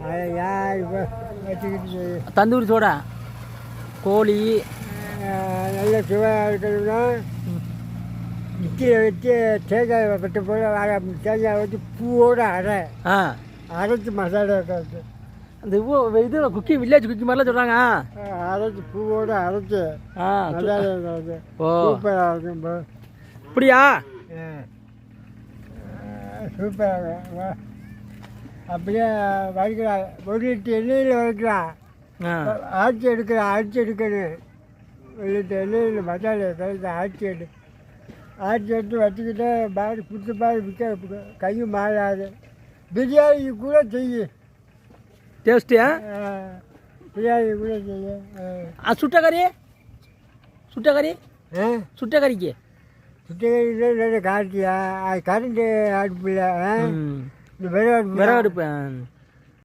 அதை யார் இப்போ வச்சுக்கிட்டு தந்தூரி சோடா கோழி நல்ல சுவையாக இருக்கணும்னா மிக்சியில் வச்சு தேங்காய் பட்டு போல தேங்காய் வச்சு பூவோடு அரைச்சி மசாலா இருக்காது. அந்த இது குக்கி வில்லேஜ் குக்கி மாதிரிலாம் சொல்கிறாங்க. அரைச்சி பூவோடு அரைச்சி மசாலா இருக்காது. ஓ சூப்பராக இருக்கும் ப்ரோ. அப்படியா? சூப்பராக இருக்கும். அப்படியே வறுக்கிறான், ஒரு லிட்டர் எண்ணெயில் வறுக்கிறான், அரைச்சி எடுக்கணும். ஒரு லிட்டர் எண்ணெயில் மசாலா கலந்து அரைச்சி எடுத்து வச்சுக்கிட்டே பாரு புட்டு பாரு விற்க கையும் மாறாது. பிரியாணி கூட செய்யு டேஸ்ட்டியா? பிரியாணி கூட செய்ய. சுட்டக்கறி சுட்டக்கறிக்கு சுட்டக்கறி காட்டியா? அது கரண்ட்டு அடுப்பில் இந்த விறகு அடுப்பு